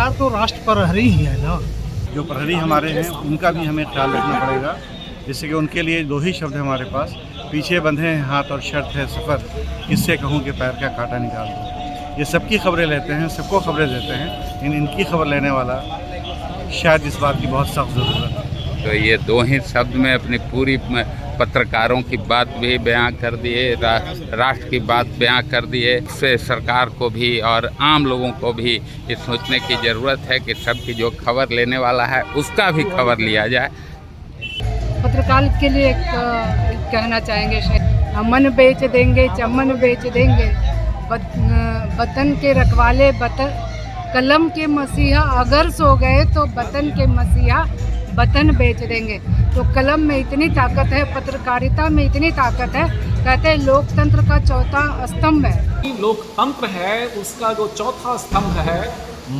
पत्रकार तो राष्ट्र प्रहरी ही है ना। जो प्रहरी हमारे हैं उनका भी हमें ख्याल रखना पड़ेगा, जैसे कि उनके लिए दो ही शब्द हमारे पास, पीछे बंधे हैं हाथ और शर्त है सफ़र, किससे कहूँ कि पैर का कांटा निकाल दो। ये सबकी खबरें लेते हैं, सबको खबरें देते हैं, इनकी खबर लेने वाला शायद इस बात की बहुत सख्त ज़रूरत है। तो ये दो ही शब्द में अपनी पूरी पत्रकारों की बात भी बयां कर दिए, राष्ट्र की बात बयां कर दिए। इससे सरकार को भी और आम लोगों को भी ये सोचने की ज़रूरत है कि सबकी जो खबर लेने वाला है उसका भी खबर लिया जाए। पत्रकार के लिए कहना चाहेंगे, अमन बेच देंगे, चमन बेच देंगे, वतन के रखवाले कलम के मसीहा अगर सो गए तो वतन के मसीहा वतन बेच देंगे। तो कलम में इतनी ताकत है, पत्रकारिता में इतनी ताकत है, कहते हैं लोकतंत्र का चौथा स्तंभ है। लोकतंत्र है उसका जो चौथा स्तंभ है,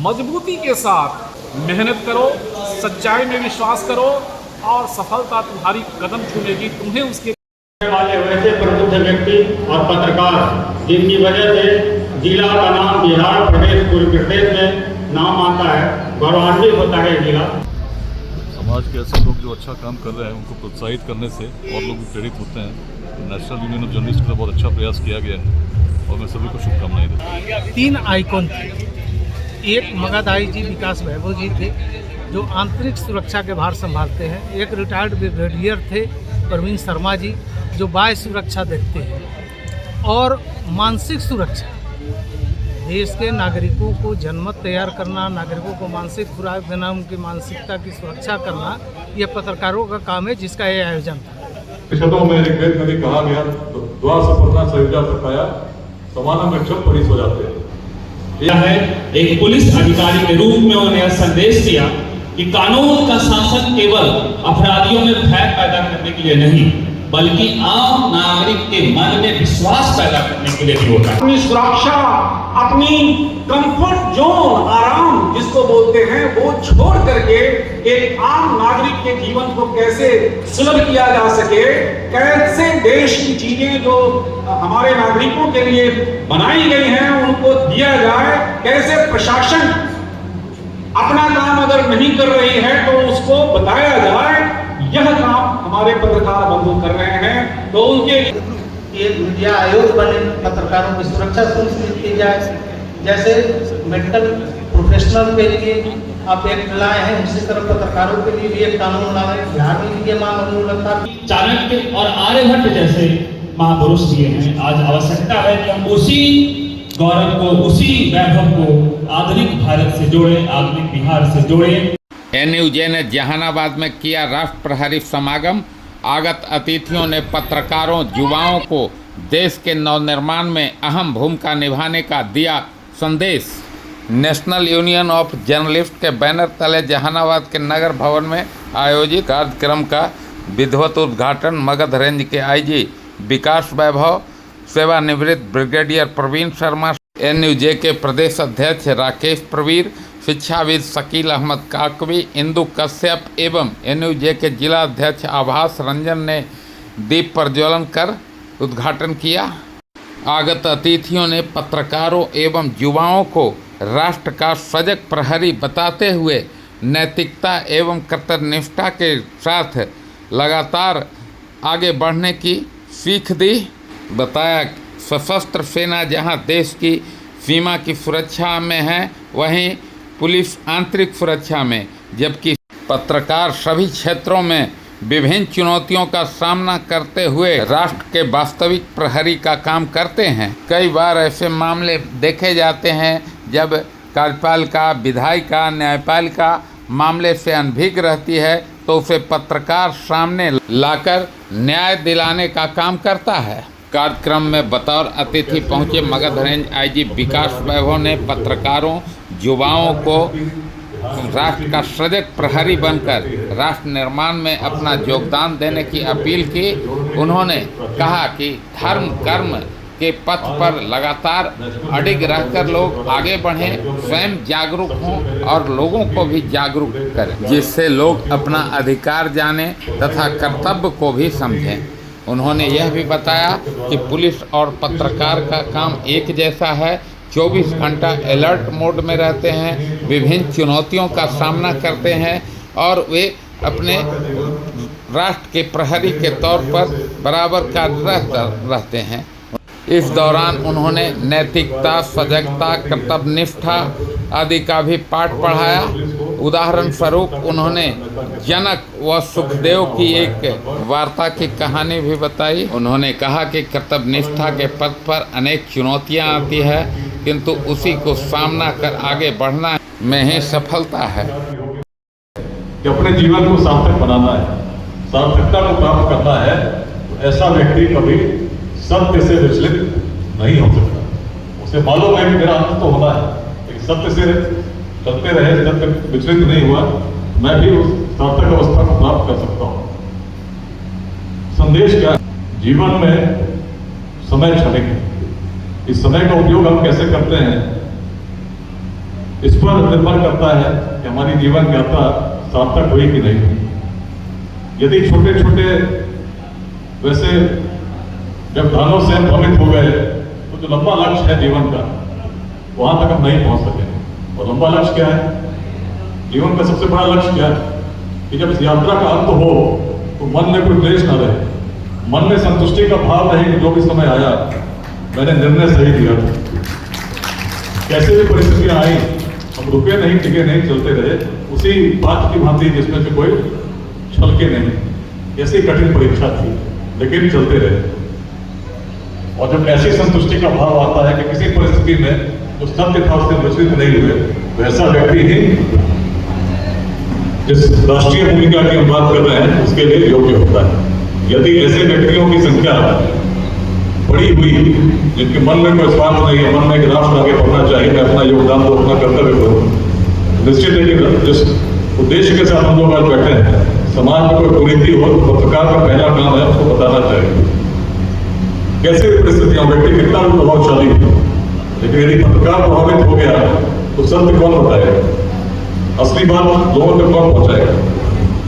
मजबूती के साथ मेहनत करो, सच्चाई में विश्वास करो और सफलता तुम्हारी कदम चूमेगी। तुम्हें उसके वाले वैसे प्रबुद्ध व्यक्ति और पत्रकार जिनकी वजह से जिला का नाम बिहार प्रदेश पूरे प्रदेश में नाम आता है, गौरवान्वित होता है जिला। समाज के ऐसे लोग जो अच्छा काम कर रहे हैं उनको प्रोत्साहित करने से और लोग भी प्रेरित होते हैं। नेशनल यूनियन ऑफ जर्नलिस्ट का बहुत अच्छा प्रयास किया गया है और मैं सभी को शुभकामनाएं देता हूँ। 3 आइकॉन थे। एक मगध आईजी विकास वैभव जी थे जो आंतरिक सुरक्षा के भार संभालते हैं। एक रिटायर्ड ब्रिगेडियर थे प्रवीण शर्मा जी जो बाह्य सुरक्षा देखते हैं। और मानसिक सुरक्षा, देश के नागरिकों को जनमत तैयार करना, नागरिकों को मानसिक खुराक देना, उनकी मानसिकता की सुरक्षा करना, यह पत्रकारों का काम है जिसका ये आयोजन था। परिषदों में ऋग्वेद में भी कहा गया, द्वार सफलता सयुजा सफाया समाना में जब परिस हो जाते हैं। यह है एक पुलिस अधिकारी के रूप में उन्होंने यह संदेश दिया कि कानून का शासन केवल अपराधियों में भय पैदा करने के लिए नहीं बल्कि आम नागरिक के मन में विश्वास पैदा करने के लिए भी होता है। अपनी सुरक्षा, अपनी कंफर्ट जोन, आराम जिसको बोलते हैं, वो छोड़ करके एक आम नागरिक के जीवन को कैसे सुलभ किया जा सके, कैसे देश की चीजें जो हमारे नागरिकों के लिए बनाई गई हैं उनको दिया जाए, कैसे प्रशासन अपना काम अगर नहीं कर रही है तो उसको बताया जाए, यह काम हमारे पत्रकार बंधु कर रहे हैं। तो उनके एक मीडिया आयोग बने, पत्रकारों की सुरक्षा सुनिश्चित की जाए। जैसे मेडिकल प्रोफेशनल के लिए आप एक लाए हैं, उसी तरह पत्रकारों के लिए भी एक कानून लाए। बिहार में ये मांग था। चाणक्य और आर्यभट्ट जैसे महापुरुष दिए हैं। आज आवश्यकता है कि हम उसी गौरव को, उसी वैभव को आधुनिक भारत से जोड़े, आधुनिक बिहार से जोड़े। NUJ ने जहानाबाद में किया राष्ट्र प्रहरी समागम। आगत अतिथियों ने पत्रकारों, युवाओं को देश के नवनिर्माण में अहम भूमिका निभाने का दिया संदेश। नेशनल यूनियन ऑफ जर्नलिस्ट के बैनर तले जहानाबाद के नगर भवन में आयोजित कार्यक्रम का विधिवत उद्घाटन मगध रेंज के IG विकास वैभव, सेवानिवृत्त ब्रिगेडियर प्रवीण शर्मा, NUJ के प्रदेश अध्यक्ष राकेश प्रवीर, शिक्षाविद शकील अहमद काकवी, इंदु कश्यप एवं NUJ के जिला अध्यक्ष आभास रंजन ने दीप प्रज्वलन कर उद्घाटन किया। आगत अतिथियों ने पत्रकारों एवं युवाओं को राष्ट्र का सजग प्रहरी बताते हुए नैतिकता एवं कर्तव्यनिष्ठा के साथ लगातार आगे बढ़ने की सीख दी। बताया सशस्त्र सेना जहां देश की सीमा की सुरक्षा में है, वहीं पुलिस आंतरिक सुरक्षा में, जबकि पत्रकार सभी क्षेत्रों में विभिन्न चुनौतियों का सामना करते हुए राष्ट्र के वास्तविक प्रहरी का काम करते हैं। कई बार ऐसे मामले देखे जाते हैं जब कार्यपालिका, विधायिका, न्यायपालिका मामले से अनभिज्ञ रहती है तो उसे पत्रकार सामने लाकर न्याय दिलाने का काम करता है। कार्यक्रम में बतौर अतिथि पहुंचे मगध रेंज IG विकास वैभव ने पत्रकारों, युवाओं को राष्ट्र का सजग प्रहरी बनकर राष्ट्र निर्माण में अपना योगदान देने की अपील की। उन्होंने कहा कि धर्म कर्म के पथ पर लगातार अडिग रहकर लोग आगे बढ़ें, स्वयं जागरूक हों और लोगों को भी जागरूक करें, जिससे लोग अपना अधिकार जानें तथा कर्तव्य को भी समझें। उन्होंने यह भी बताया कि पुलिस और पत्रकार का काम एक जैसा है, 24 घंटा अलर्ट मोड में रहते हैं, विभिन्न चुनौतियों का सामना करते हैं और वे अपने राष्ट्र के प्रहरी के तौर पर बराबर कार्यरत रहते हैं। इस दौरान उन्होंने नैतिकता, सजगता, कर्तव्यनिष्ठा आदि का भी पाठ पढ़ाया। उदाहरण स्वरूप उन्होंने जनक व सुखदेव की एक वार्ता की कहानी भी बताई। उन्होंने कहा कि कर्तव्यनिष्ठा के पद पर अनेक चुनौतियां आती है, किंतु उसी को सामना कर आगे बढ़ना में ही सफलता है। कि अपने जीवन को सार्थक बनाना है, सार्थकता को प्राप्त करना है, तो ऐसा व्यक्ति कभी सत्य से विचलित नहीं हो सकता। उसे मालूम है कि मेरा अंत तो होना है, लेकिन सत्य से चलते रहे, जब तक विचलित नहीं हुआ मैं भी उस सार्थक अवस्था को प्राप्त कर सकता हूँ। संदेश क्या है? जीवन में समय क्षणिक है। इस समय का उपयोग हम कैसे करते हैं इस पर निर्भर करता है कि हमारी जीवन यात्रा सार्थक हुई कि नहीं हुई। यदि छोटे छोटे वैसे जब दानों से हम भ्रमित हो गए तो जो लंबा लक्ष्य है जीवन का वहां तक हम नहीं पहुंच सके। और लंबा लक्ष्य क्या है? जीवन का सबसे बड़ा लक्ष्य क्या है कि जब इस यात्रा का अंत हो तो मन में कोई क्लेश न रहे, मन में संतुष्टि का भाव रहे कि जो भी समय आया मैंने निर्णय सही लिया था। कैसे भी परिस्थितियां आई हम रुके नहीं, टिके नहीं, चलते रहे उसी बात की भांति जिसमें से कोई छलके नहीं। ऐसी कठिन परीक्षा थी लेकिन चलते रहे। और जब ऐसी संतुष्टि का भाव आता है कि किसी परिस्थिति में जो सत्य था उससे विचलित नहीं हुए, तो ऐसा व्यक्ति ही जिस राष्ट्रीय भूमिका की हम बात कर रहे हैं उसके लिए योग्य होता है। यदि ऐसे व्यक्तियों की संख्या बड़ी हुई जिनके मन में कोई स्वार्थ नहीं है, मन में एक राष्ट्र आगे बढ़ना चाहिए, मैं अपना योगदान तो अपना कर्तव्य करूँ, निश्चित है कि जिस उद्देश्य के साथ हम लोग आज बैठे हैं, समाज में कोई कुरीति हो तो पत्रकार का पहला काम है उसको बताना चाहिए। कैसे भी परिस्थितियां, व्यक्ति कितना भी प्रभावशाली है, लेकिन यदि पत्रकार प्रभावित हो गया तो सत्य कौन बताएगा, असली बात लोगों तक कौन पहुंचाएगा।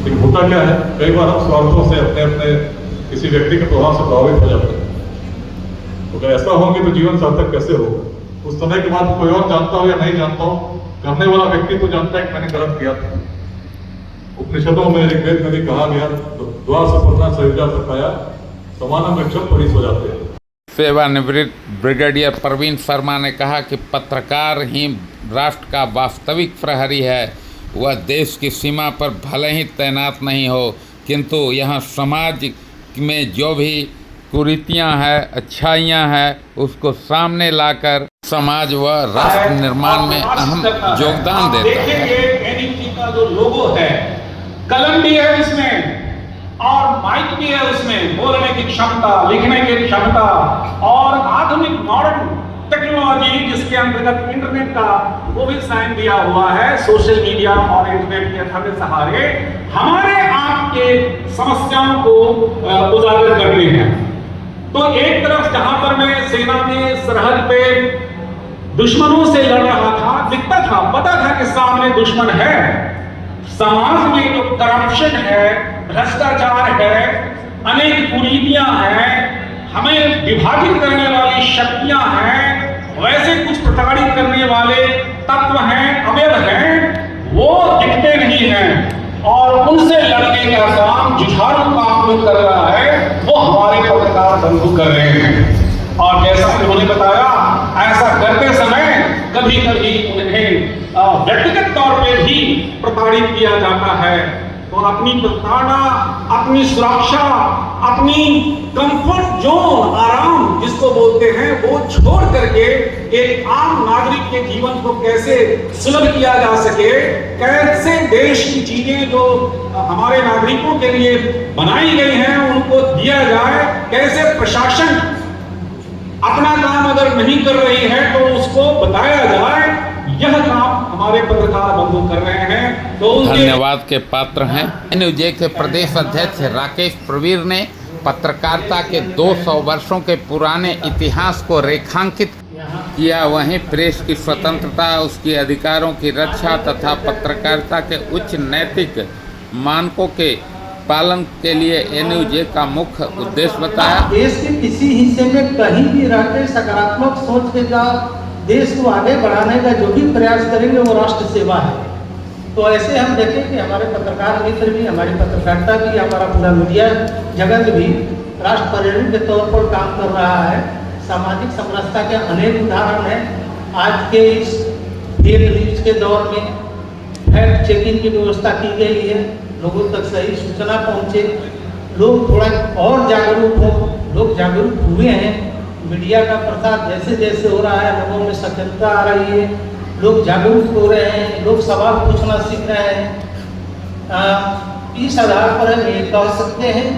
लेकिन होता क्या है, कई बार हम स्वार्थों से अपने अपने किसी व्यक्ति के प्रभाव से प्रभावित हो जाते हैं। तो अगर ऐसा होंगे तो जीवन सार्थक कैसे होगा? उस समय के बाद कोई और जानता हो या नहीं जानता हो, करने वाला व्यक्ति तो जानता है कि मैंने गलत किया था। उपनिषदों में ऋग्वेद में भी कहा गया, द्वार से पतना सयुजा सखाया समानम गच्छत परिस हो जाते हैं। सेवानिवृत्त ब्रिगेडियर प्रवीण शर्मा ने कहा कि पत्रकार ही राष्ट्र का वास्तविक प्रहरी है। वह देश की सीमा पर भले ही तैनात नहीं हो, किंतु यहाँ समाज में जो भी कुरीतियाँ हैं, अच्छाइयाँ हैं, उसको सामने लाकर समाज व राष्ट्र निर्माण में अहम योगदान देता है। देखिए का जो लोगो है, कलम भी है इसमें और माइक भी है उसमें, बोलने की क्षमता, लिखने की क्षमता और आधुनिक मॉडर्न टेक्नोलॉजी जिसके अंतर्गत इंटरनेट का वो भी साइन दिया हुआ है। सोशल मीडिया और इंटरनेट के हमें सहारे हमारे आपके समस्याओं को उजागर करने हैं। तो एक तरफ जहां पर मैं सेना में सरहद पे दुश्मनों से लड़ रहा था, दिखता था, पता था कि सामने दुश्मन है। समाज में जो करप्शन है, भ्रष्टाचार है, अनेक कुरीतियां हैं, हमें विभाजित करने वाली शक्तियां हैं, वैसे कुछ प्रताड़ित करने वाले तत्व हैं, अवयव हैं, वो दिखते नहीं हैं। और उनसे लड़ने का काम जुझारू काम जो कर रहा है वो हमारे पत्रकार बंधु कर रहे हैं। और जैसा उन्होंने बताया, ऐसा करते समय कभी कभी उन्हें व्यक्तिगत तौर पे भी प्रताड़ित किया जाता है। तो अपनी प्रताड़ना, अपनी सुरक्षा, अपनी कंफर्ट जोन, आराम जिसको बोलते हैं, वो छोड़ करके एक आम नागरिक के जीवन को कैसे सुलभ किया जा सके, कैसे देश की चीजें जो हमारे नागरिकों के लिए बनाई गई हैं उनको दिया जाए, कैसे प्रशासन अपना काम अगर नहीं कर रही है तो उसको बताया जाए, यह काम हमारे पत्रकार बंधु कर रहे हैं। तो धन्यवाद के पात्र हैं। एनयूजे के प्रदेश अध्यक्ष राकेश प्रवीर ने पत्रकारिता के 200 वर्षों के पुराने इतिहास को रेखांकित किया। वहीं प्रेस की स्वतंत्रता, उसके अधिकारों की रक्षा तथा पत्रकारिता के उच्च नैतिक मानकों के पालन के लिए एनयूजे का मुख्य उद्देश्य बताया। देश के किसी हिस्से में कहीं भी रहकर सकारात्मक सोच के देश को आगे बढ़ाने का जो भी प्रयास करेंगे वो राष्ट्र सेवा है। तो ऐसे हम देखें कि हमारे पत्रकार मित्र भी, हमारी पत्रकारिता भी, हमारा पूरा मीडिया जगत भी राष्ट्र प्रेरक के तौर पर काम कर रहा है। सामाजिक समरसता के अनेक उदाहरण हैं। आज के इस फेक न्यूज के दौर में फैक्ट चेकिंग की व्यवस्था की गई है, लोगों तक सही सूचना पहुंचे, लोग थोड़ा और जागरूक हो। लोग जागरूक हुए हैं, मीडिया का प्रसार जैसे जैसे हो रहा है लोगों में सचेतनता आ रही है, लोग जागरूक हो रहे हैं, लोग सवाल पूछना सीख रहे हैं। इस आधार पर हम ये कह सकते हैं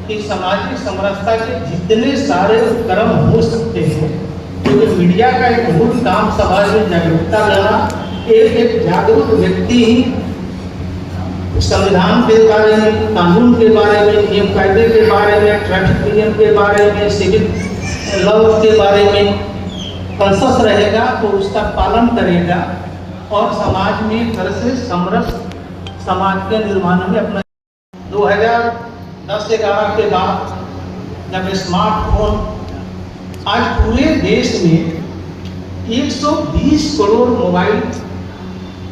कि सामाजिक समरसता के जितने सारे उपक्रम हो सकते हैं, क्योंकि मीडिया का एक मूल काम समाज में जागरूकता लाना। एक जागरूक व्यक्ति ही संविधान के बारे में, कानून के बारे में, नियम कायदे के बारे में, ट्रैफिक नियम के बारे में, सिविल लॉ के बारे में कॉन्शस रहेगा तो उसका पालन करेगा और समाज में एक तरह से समरस समाज के निर्माण में अपना 2010-11 के बाद जब स्मार्टफोन, आज पूरे देश में 120 करोड़ मोबाइल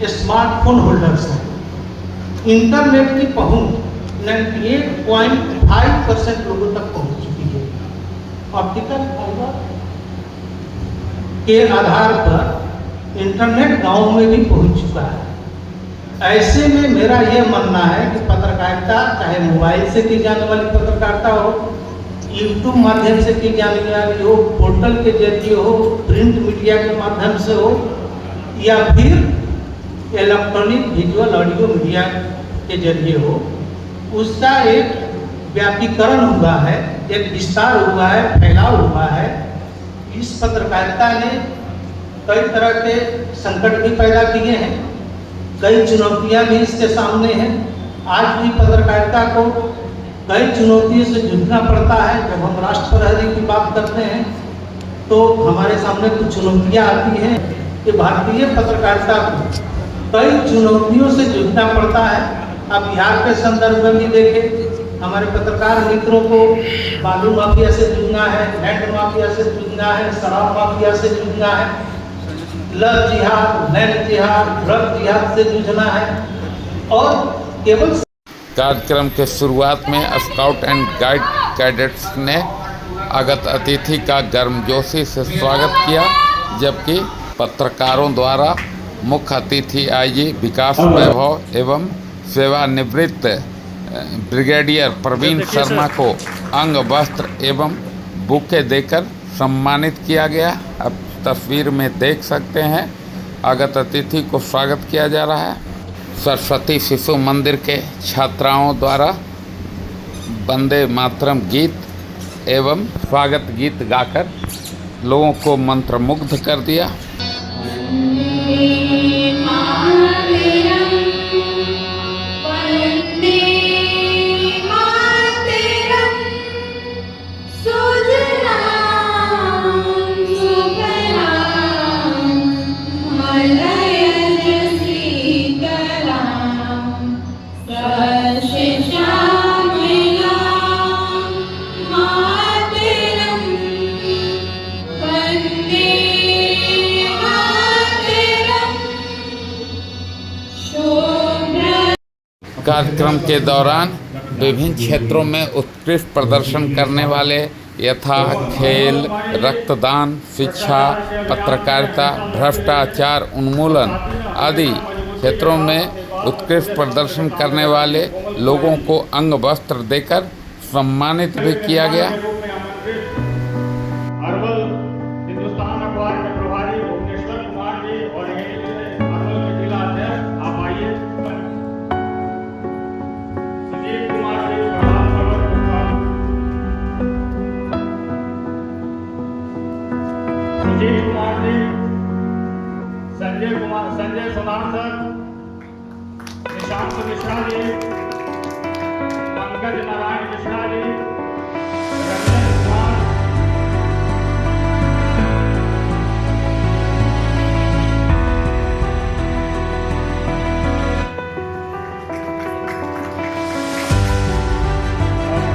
स्मार्टफोन होल्डर्स हैं। इंटरनेट की पहुंच 98.5% लोगों तक पहुंच चुकी है। ऑप्टिकल फाइबर के आधार पर इंटरनेट गांव में भी पहुंच चुका है। ऐसे में मेरा यह मानना है कि पत्रकारिता चाहे मोबाइल से की जाने वाली पत्रकारिता हो, यूट्यूब माध्यम से की जाने वाली हो, पोर्टल के जरिए हो, प्रिंट मीडिया के माध्यम से हो, या फिर इलेक्ट्रॉनिक विजुअल ऑडियो मीडिया के जरिए हो, उसका एक व्यापीकरण हुआ है, एक विस्तार हुआ है, फैलाव हुआ है। इस पत्रकारिता ने कई तरह के संकट भी पैदा किए हैं, कई चुनौतियां भी इसके सामने हैं। आज भी पत्रकारिता को कई चुनौतियों से जूझना पड़ता है। जब हम राष्ट्र प्रहरी की बात करते हैं तो हमारे सामने कुछ चुनौतियां आती हैं कि भारतीय पत्रकारिता को कई चुनौतियों से जूझना पड़ता है। अब बिहार के संदर्भ में भी देखें, हमारे पत्रकार मित्रों को बालू माफिया से जूझना है, लैंड माफिया से जूझना है, शराब माफिया से जूझना है, लव जिहाद, लैंड जिहाद, ड्रग जिहाद से जूझना है। और केवल कार्यक्रम के शुरुआत में स्काउट एंड गाइड कैडेट्स ने आगत अतिथि का गर्मजोशी से स्वागत किया, जबकि पत्रकारों द्वारा मुख्य अतिथि आईजी विकास वैभव एवं सेवानिवृत्त ब्रिगेडियर प्रवीण शर्मा को अंग वस्त्र एवं बुके देकर सम्मानित किया गया। अब तस्वीर में देख सकते हैं आगत अतिथि को स्वागत किया जा रहा है। सरस्वती शिशु मंदिर के छात्राओं द्वारा वंदे मातरम गीत एवं स्वागत गीत गाकर लोगों को मंत्रमुग्ध कर दिया। कार्यक्रम के दौरान विभिन्न क्षेत्रों में उत्कृष्ट प्रदर्शन करने वाले यथा खेल, रक्तदान, शिक्षा, पत्रकारिता, भ्रष्टाचार उन्मूलन आदि क्षेत्रों में उत्कृष्ट प्रदर्शन करने वाले लोगों को अंग वस्त्र देकर सम्मानित भी किया गया। संजय सोनार सर, निशांत मिश्रा जी, पंकज नारायण मिश्रा जी, रंजन कुमार,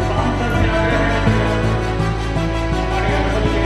सांसद से आ रहे हैं हमारे अरवल के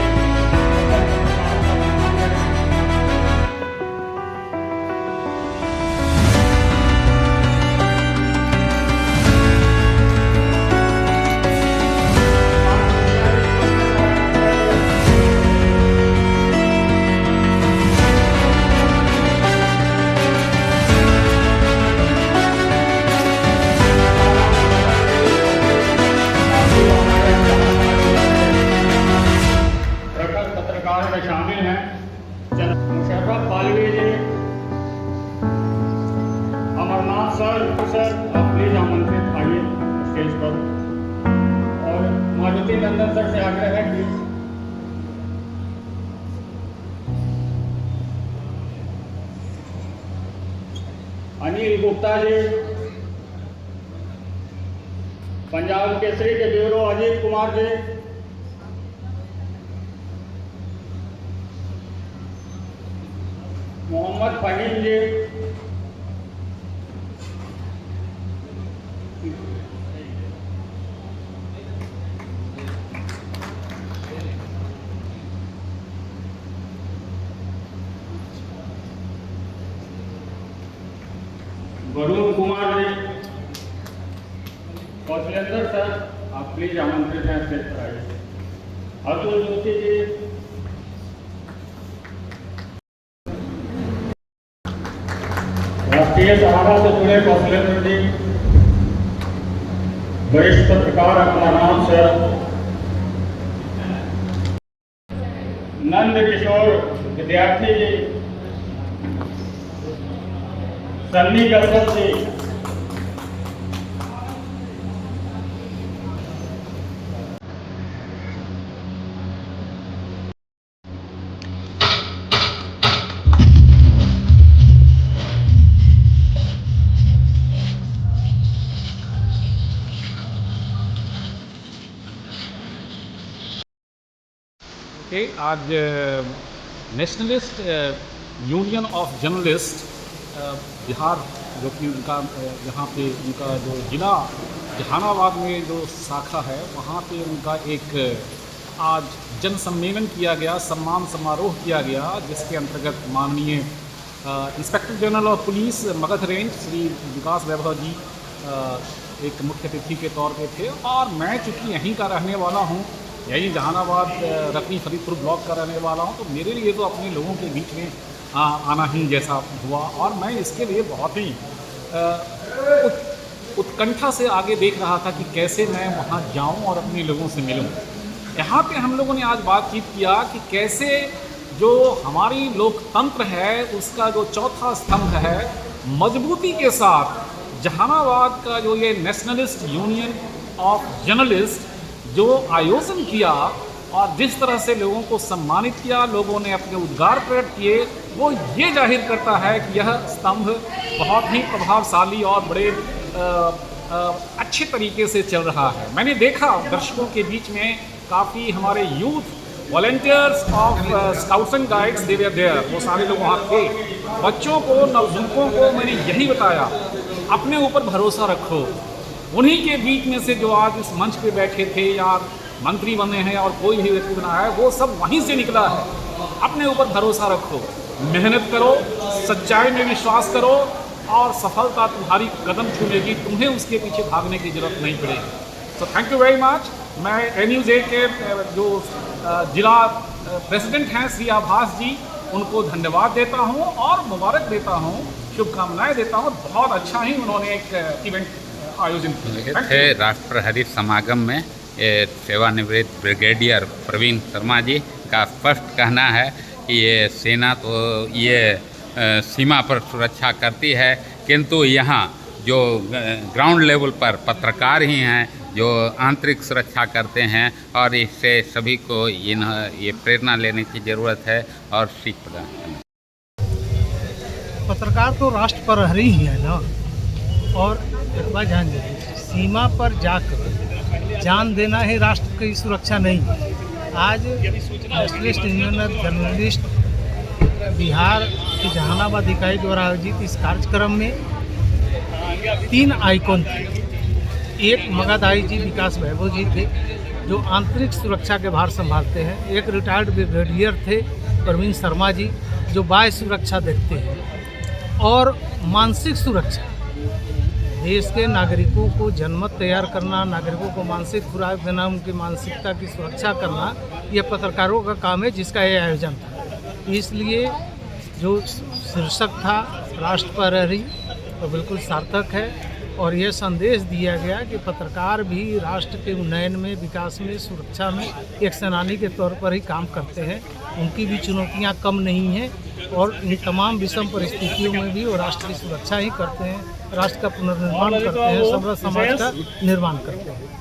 सर आप प्लीज आमंत्रित आइए स्टेज पर। और मारुति नंदन सर से आग्रह है कि अनिल गुप्ता जी, पंजाब केसरी के ब्यूरो अजीत कुमार जी, मोहम्मद फहीम जी, वरुण कुमार जी, कौशलेंद्र सर आप प्लीज आमंत्रित हैं स्टेज पर आइए। अतुल जोशी जी, राष्ट्रीय सहारा से जुड़े कौशलेंद्र जी, वरिष्ठ पत्रकार अमरनाथ सर, नंद किशोर विद्यार्थी जी, सन्नी गौतम जी, कि आज nationalist union of journalist Bihar, जो कि उनका यहाँ पे उनका जो ज़िला जहानाबाद में जो शाखा है, वहाँ पे उनका एक आज जन सम्मेलन किया गया, सम्मान समारोह किया गया, जिसके अंतर्गत माननीय inspector general of police Magadh range Shri Vikas Vaibhav ji एक मुख्य अतिथि के तौर पे थे। और मैं चूँकि यहीं का रहने वाला हूँ, यही जहानाबाद रतनी फरीदपुर ब्लॉक का रहने वाला हूँ, तो मेरे लिए तो अपने लोगों के बीच में आना ही जैसा हुआ। और मैं इसके लिए बहुत ही उत्कंठा से आगे देख रहा था कि कैसे मैं वहाँ जाऊँ और अपने लोगों से मिलूँ। यहाँ पे हम लोगों ने आज बातचीत किया कि कैसे जो हमारी लोकतंत्र है उसका जो चौथा स्तंभ है, मजबूती के साथ जहानाबाद का जो ये नेशनलिस्ट यूनियन ऑफ जर्नलिस्ट जो आयोजन किया और जिस तरह से लोगों को सम्मानित किया, लोगों ने अपने उद्गार प्रकट किए, वो ये जाहिर करता है कि यह स्तंभ बहुत ही प्रभावशाली और बड़े अच्छे तरीके से चल रहा है। मैंने देखा दर्शकों के बीच में काफ़ी हमारे youth volunteers of scouts and guides they were there, वो सारे लोग वहाँ थे। बच्चों को, नवजुवकों को मैंने यही बताया, अपने ऊपर भरोसा रखो। उन्हीं के बीच में से जो आज इस मंच पे बैठे थे या मंत्री बने हैं और कोई भी व्यक्ति बना है, वो सब वहीं से निकला है। अपने ऊपर भरोसा रखो, मेहनत करो, सच्चाई में विश्वास करो और सफलता तुम्हारी कदम छूलेगी, तुम्हें उसके पीछे भागने की जरूरत नहीं पड़ेगी। So thank you very much. मैं NUJ के जो जिला प्रेसिडेंट हैं श्री आभास जी, उनको धन्यवाद देता हूँ और मुबारक देता हूँ, शुभकामनाएं देता हूँ। बहुत अच्छा ही उन्होंने एक इवेंट आयोजन किया थे। राष्ट्र प्रहरी समागम में सेवानिवृत्त ब्रिगेडियर प्रवीण शर्मा जी का स्पष्ट कहना है कि ये सेना तो ये सीमा पर सुरक्षा करती है, किंतु यहाँ जो ग्राउंड लेवल पर पत्रकार ही हैं जो आंतरिक सुरक्षा करते हैं, और इससे सभी को ये प्रेरणा लेने की ज़रूरत है और सीख प्रदान करना। पत्रकार तो राष्ट्र प्रहरी ही है ना, और एक बात ध्यान दीजिए, सीमा पर जाकर जान देना ही राष्ट्र की सुरक्षा नहीं है। आज nationalist union of journalist Bihar की जहानाबाद इकाई द्वारा आयोजित इस कार्यक्रम में 3 आइकॉन थे। एक मगध IG विकास वैभव जी थे जो आंतरिक सुरक्षा के भार संभालते हैं। एक रिटायर्ड ब्रिगेडियर थे प्रवीण शर्मा जी जो बाह्य सुरक्षा देखते हैं। और मानसिक सुरक्षा, देश के नागरिकों को जनमत तैयार करना, नागरिकों को मानसिक खुराक देना, उनकी मानसिकता की सुरक्षा करना, यह पत्रकारों का काम है जिसका यह आयोजन था। इसलिए जो शीर्षक था राष्ट्र प्रहरी तो बिल्कुल सार्थक है। और ये संदेश दिया गया कि पत्रकार भी राष्ट्र के उन्नयन में, विकास में, सुरक्षा में एक सेनानी के तौर पर ही काम करते हैं। उनकी भी चुनौतियां कम नहीं हैं और इन तमाम विषम परिस्थितियों में भी वो राष्ट्र की सुरक्षा ही करते हैं, राष्ट्र का पुनर्निर्माण करते हैं, समृद्ध समाज का निर्माण करते हैं।